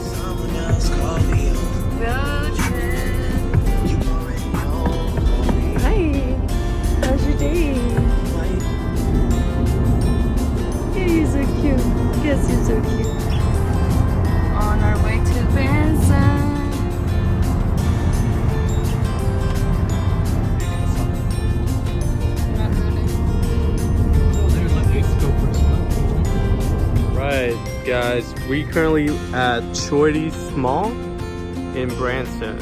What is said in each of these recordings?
Someone else call me on. Road trip. You already know. Hi. How's your day? Yeah, you're so cute. Yes, you're so cute. On our way to Branson. Not really. Right, guys, we currently at Choity's Mall in Branson,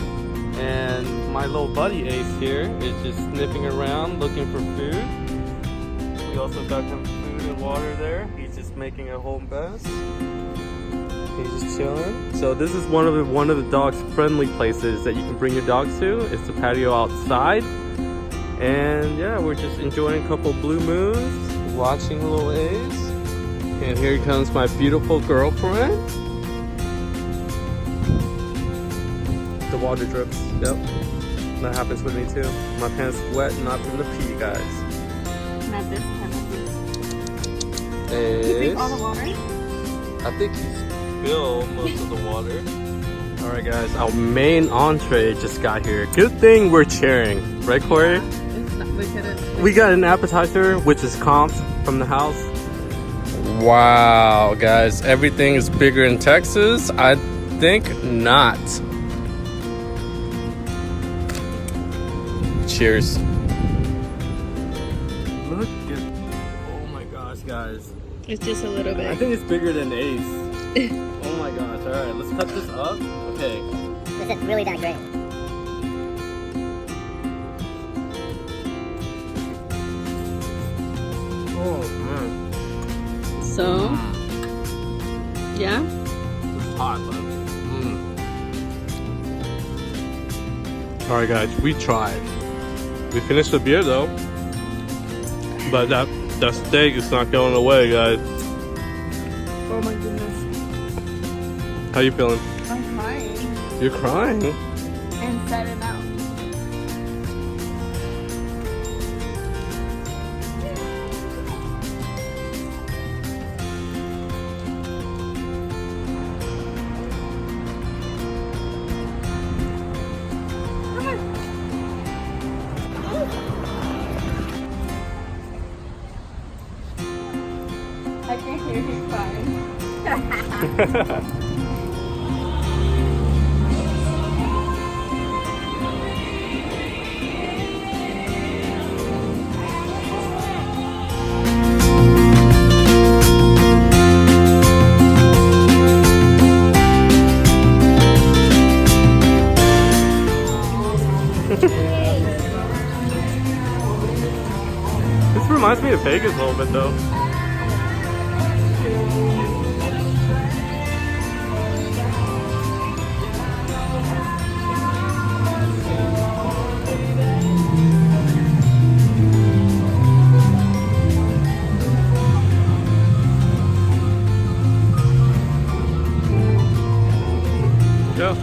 and my little buddy Ace here is just sniffing around looking for food. We also got him food and water there. He's just making a home best. He's just chilling. So this is one of the dog's friendly places that you can bring your dogs to. It's the patio outside, and yeah, we're just enjoying a couple blue moons, watching little Ace. And here comes my beautiful girlfriend. The water drips. Yep. That happens with me too. My pants wet, not from the pee, guys. Not this time of Ace. You drink all the water? I think he spilled most of the water. Alright guys, our main entree just got here. Good thing we're cheering. Right, Corey? We got an appetizer, which is comped from the house. Wow, guys, everything is bigger in Texas? I think not. Cheers. Look at, oh my gosh, guys. It's just a little bit. I think it's bigger than Ace. Oh my gosh, alright, let's cut this up. Okay. Is it really that great? Oh man. So, yeah? It's hot, but Alright guys, we tried. We finished the beer though. But that steak is not going away, guys. Oh my goodness. How you feeling? I'm crying. You're crying? Inside and out. I can hear you crying. This reminds me of Vegas a little bit though. Yeah.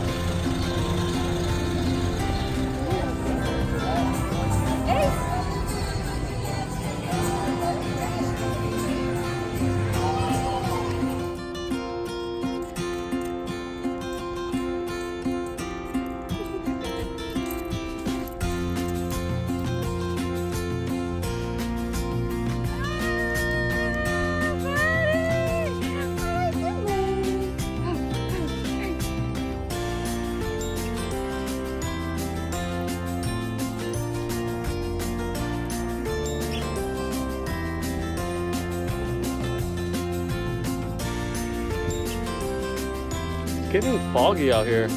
It's getting foggy out here.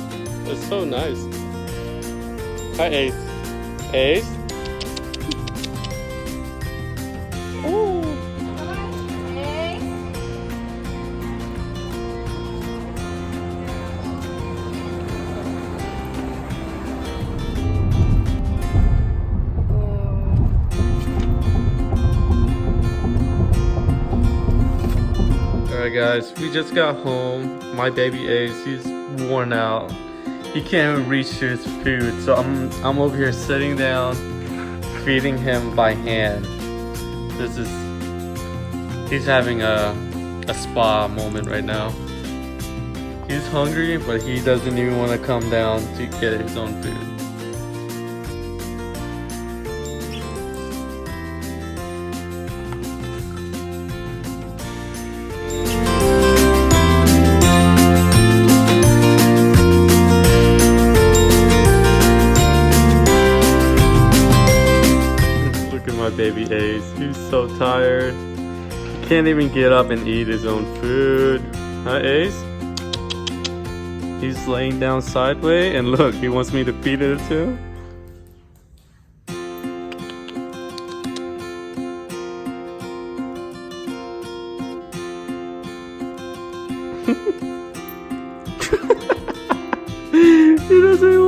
It's so nice. Hi, Ace. Ace? Ooh. Alright guys, we just got home. My baby Ace, he's worn out. He can't even reach to his food, so I'm over here sitting down, feeding him by hand. He's having a a spa moment right now. He's hungry, but he doesn't even want to come down to get his own food. Look at my baby Ace. He's so tired. He can't even get up and eat his own food. Huh, Ace? He's laying down sideways, and look, he wants me to feed it too. He doesn't